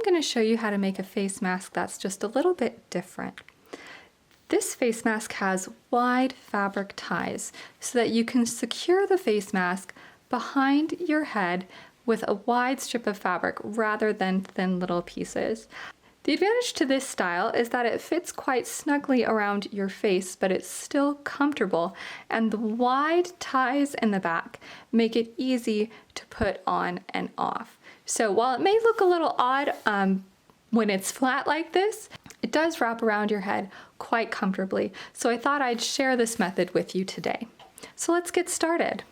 going to show you how to make a face mask that's just a little bit different. This face mask has wide fabric ties so that you can secure the face mask behind your head with a wide strip of fabric rather than thin little pieces. The advantage to this style is that it fits quite snugly around your face, but it's still comfortable, and the wide ties in the back make it easy to put on and off. So while it may look a little odd when it's flat like this, it does wrap around your head quite comfortably. So I thought I'd share this method with you today. So let's get started.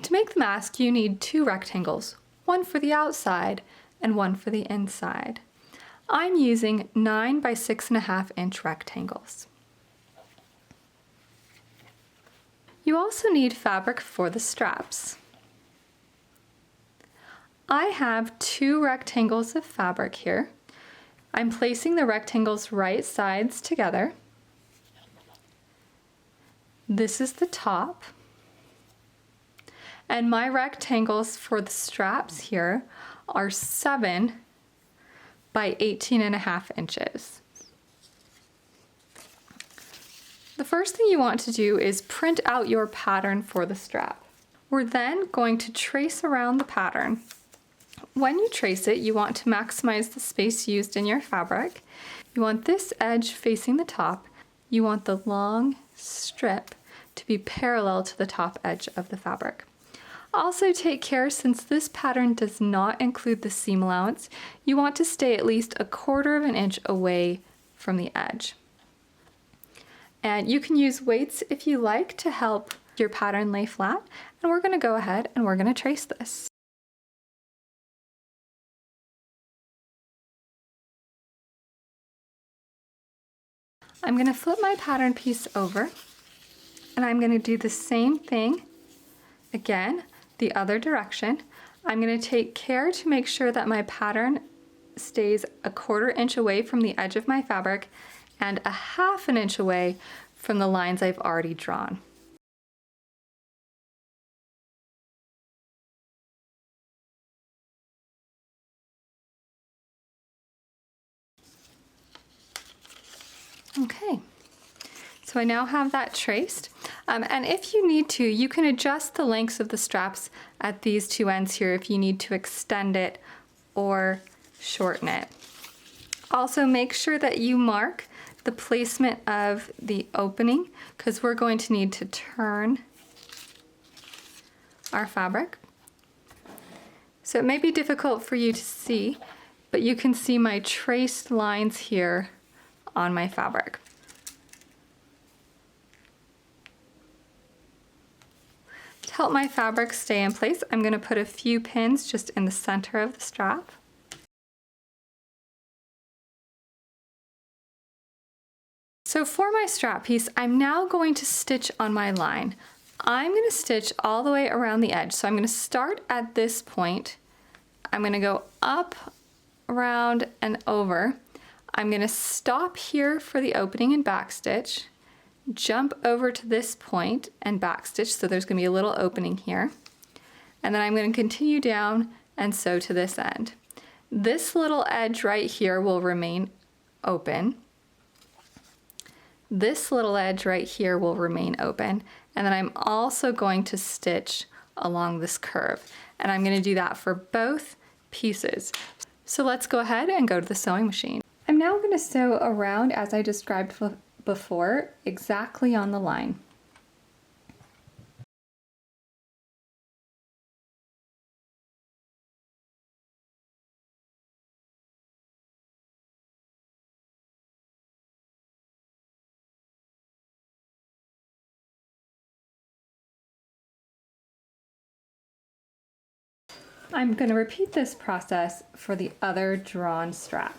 To make the mask, you need 2 rectangles, one for the outside and one for the inside. I'm using 9 by 6.5 inch rectangles. You also need fabric for the straps. I have 2 rectangles of fabric here. I'm placing the rectangles right sides together. This is the top. And my rectangles for the straps here are 7 by 18.5 inches. The first thing you want to do is print out your pattern for the strap. We're then going to trace around the pattern. When you trace it, you want to maximize the space used in your fabric. You want this edge facing the top. You want the long strip to be parallel to the top edge of the fabric. Also take care, since this pattern does not include the seam allowance, you want to stay at least 1/4 inch away from the edge. And you can use weights if you like to help your pattern lay flat. And we're going to go ahead and we're going to trace this. I'm going to flip my pattern piece over, and I'm going to do the same thing again, the other direction. I'm going to take care to make sure that my pattern stays 1/4 inch away from the edge of my fabric and 1/2 inch away from the lines I've already drawn. Okay, so I now have that traced. And if you need to, you can adjust the lengths of the straps at these 2 ends here if you need to extend it or shorten it. Also, make sure that you mark the placement of the opening, because we're going to need to turn our fabric. So it may be difficult for you to see, but you can see my traced lines here on my fabric. To help my fabric stay in place, I'm going to put a few pins just in the center of the strap. So for my strap piece, I'm now going to stitch on my line. I'm going to stitch all the way around the edge. So I'm going to start at this point. I'm going to go up, around, and over. I'm going to stop here for the opening and backstitch, jump over to this point and backstitch, so there's going to be a little opening here, and then I'm going to continue down and sew to this end. This little edge right here will remain open. This little edge right here will remain open, and then I'm also going to stitch along this curve, and I'm going to do that for both pieces. So let's go ahead and go to the sewing machine. I'm now going to sew around as I described before, exactly on the line. I'm going to repeat this process for the other drawn strap.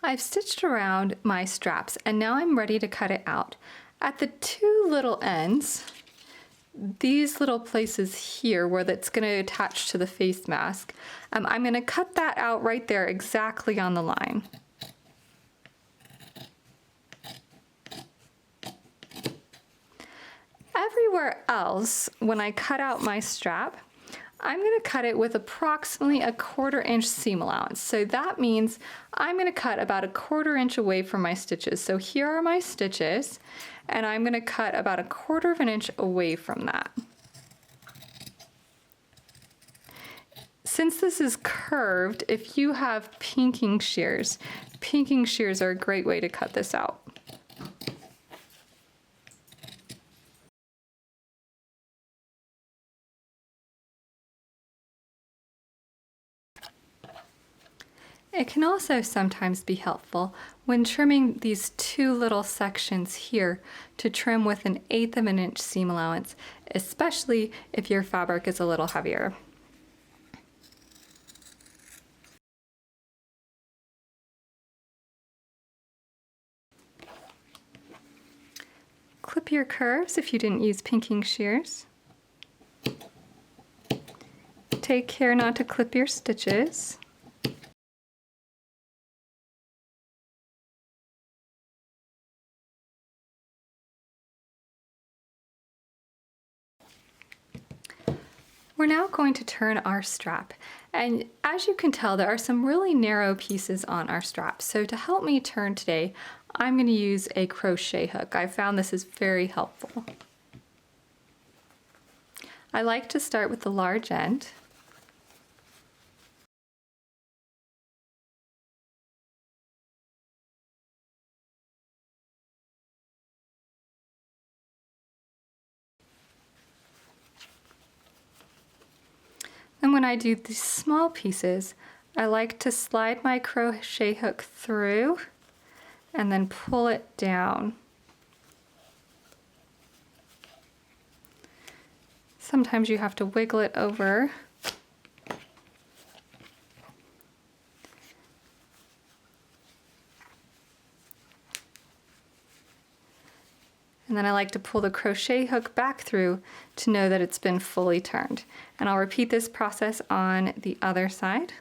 I've stitched around my straps, and now I'm ready to cut it out. At the 2 little ends, these little places here where that's going to attach to the face mask, I'm going to cut that out right there exactly on the line. Everywhere else, when I cut out my strap, I'm going to cut it with approximately a 1/4 inch seam allowance. So that means I'm going to cut about a 1/4 inch away from my stitches. So here are my stitches, and I'm going to cut about a 1/4 inch away from that. Since this is curved, if you have pinking shears are a great way to cut this out. It can also sometimes be helpful when trimming these two little sections here to trim with an 1/8 of an inch seam allowance, especially if your fabric is a little heavier. Clip your curves if you didn't use pinking shears. Take care not to clip your stitches. We're now going to turn our strap, and as you can tell, there are some really narrow pieces on our strap. So to help me turn today, I'm going to use a crochet hook. I found this is very helpful. I like to start with the large end. And when I do these small pieces, I like to slide my crochet hook through and then pull it down. Sometimes you have to wiggle it over. And then I like to pull the crochet hook back through to know that it's been fully turned. And I'll repeat this process on the other side.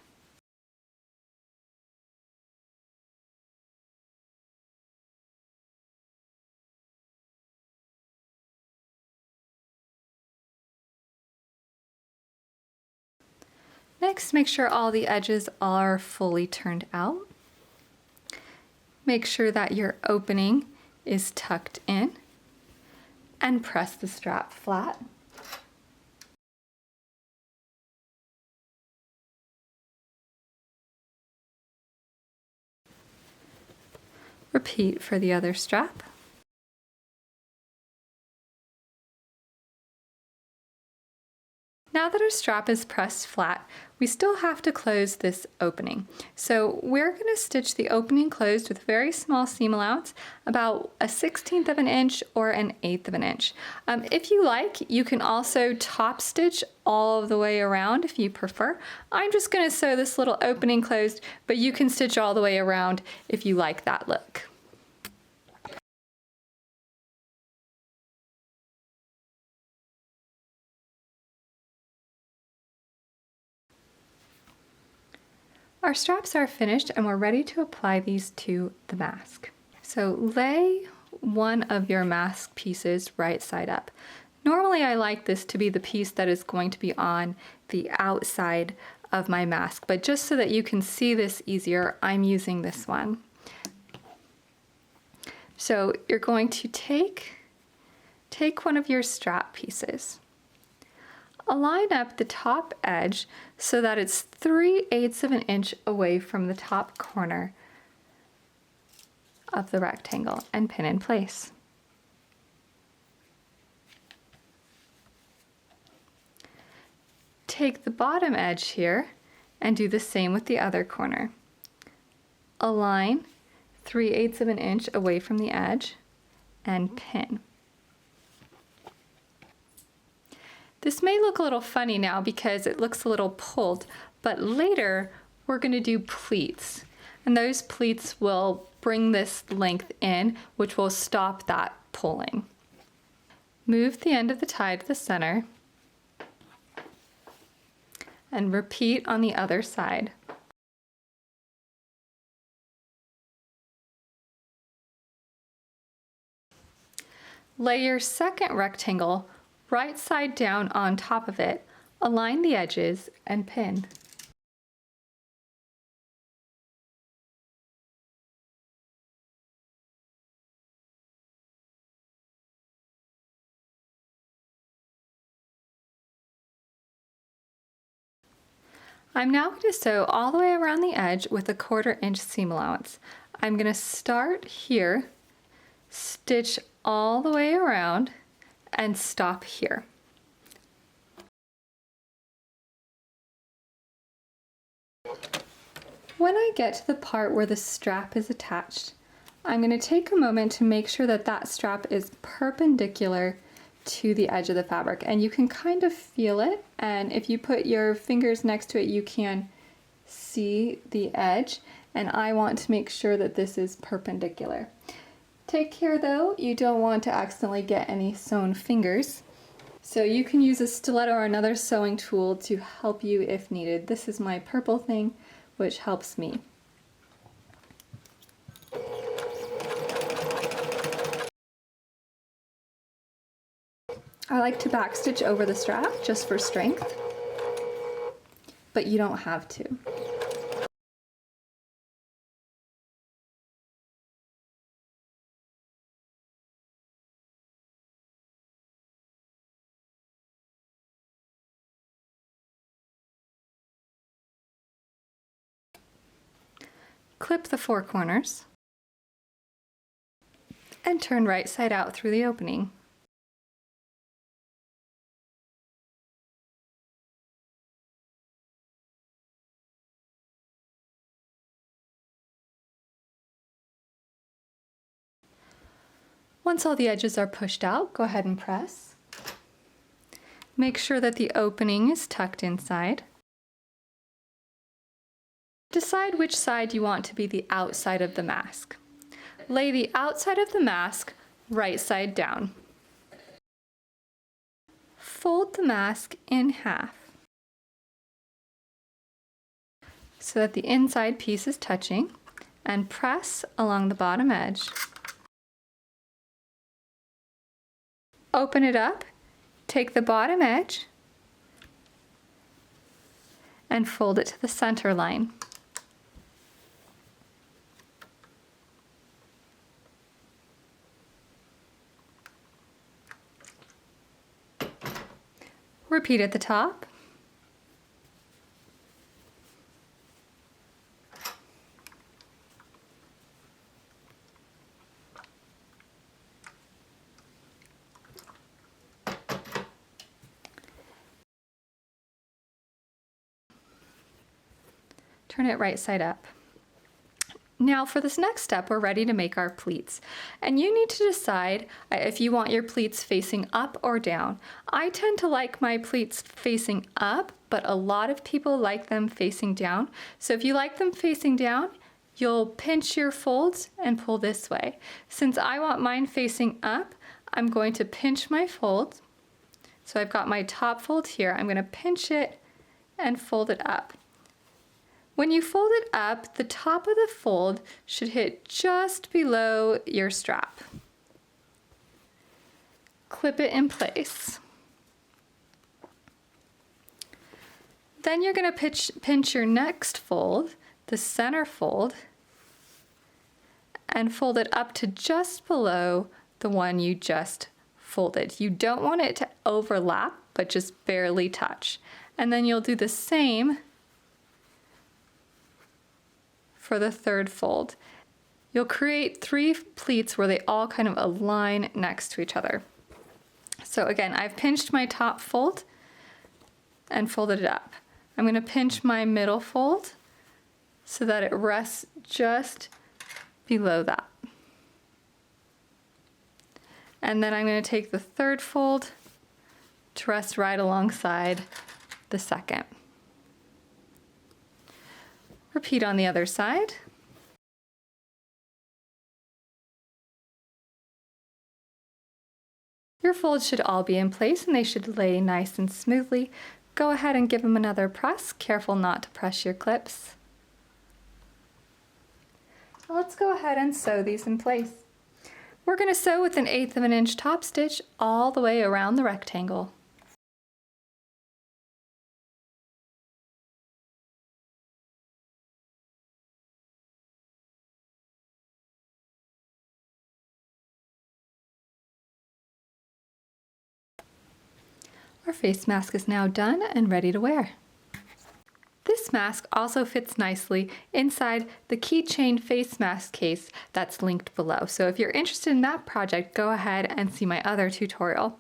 Next, make sure all the edges are fully turned out. Make sure that your opening is tucked in, and press the strap flat. Repeat for the other strap. Now that our strap is pressed flat, we still have to close this opening. So we're going to stitch the opening closed with very small seam allowance, about a 1/16 of an inch or an 1/8 of an inch. If you like, you can also top stitch all of the way around if you prefer. I'm just going to sew this little opening closed, but you can stitch all the way around if you like that look. Our straps are finished and we're ready to apply these to the mask. So lay one of your mask pieces right side up. Normally I like this to be the piece that is going to be on the outside of my mask, but just so that you can see this easier, I'm using this one. So you're going to take one of your strap pieces. Align up the top edge so that it's 3/8 of an inch away from the top corner of the rectangle and pin in place. Take the bottom edge here and do the same with the other corner. Align 3/8 of an inch away from the edge and pin. This may look a little funny now because it looks a little pulled, but later we're going to do pleats. And those pleats will bring this length in, which will stop that pulling. Move the end of the tie to the center and repeat on the other side. Lay your second rectangle right side down on top of it, Align the edges and pin. I'm now going to sew all the way around the edge with a 1/4 inch seam allowance. I'm going to start here, stitch all the way around, and stop here. When I get to the part where the strap is attached, I'm going to take a moment to make sure that that strap is perpendicular to the edge of the fabric, and you can kind of feel it, and if you put your fingers next to it you can see the edge, and I want to make sure that this is perpendicular. Take care though, you don't want to accidentally get any sewn fingers, so you can use a stiletto or another sewing tool to help you if needed. This is my Purple Thang, which helps me. I like to backstitch over the strap just for strength, but you don't have to. Clip the 4 corners and turn right side out through the opening. Once all the edges are pushed out, go ahead and press. Make sure that the opening is tucked inside. Decide which side you want to be the outside of the mask. Lay the outside of the mask right side down. Fold the mask in half so that the inside piece is touching, and press along the bottom edge. Open it up, take the bottom edge, and fold it to the center line. Repeat at the top. Turn it right side up. Now for this next step, we're ready to make our pleats. And you need to decide if you want your pleats facing up or down. I tend to like my pleats facing up, but a lot of people like them facing down. So if you like them facing down, you'll pinch your folds and pull this way. Since I want mine facing up, I'm going to pinch my fold. So I've got my top fold here. I'm going to pinch it and fold it up. When you fold it up, the top of the fold should hit just below your strap. Clip it in place. Then you're going to pinch your next fold, the center fold, and fold it up to just below the one you just folded. You don't want it to overlap, but just barely touch. And then you'll do the same for the third fold. You'll create 3 pleats where they all kind of align next to each other. So again, I've pinched my top fold and folded it up. I'm going to pinch my middle fold so that it rests just below that. And then I'm going to take the third fold to rest right alongside the second. Repeat on the other side. Your folds should all be in place and they should lay nice and smoothly. Go ahead and give them another press. Careful not to press your clips. Let's go ahead and sew these in place. We're going to sew with 1/8 of an inch top stitch all the way around the rectangle. Our face mask is now done and ready to wear. This mask also fits nicely inside the keychain face mask case that's linked below. So if you're interested in that project, go ahead and see my other tutorial.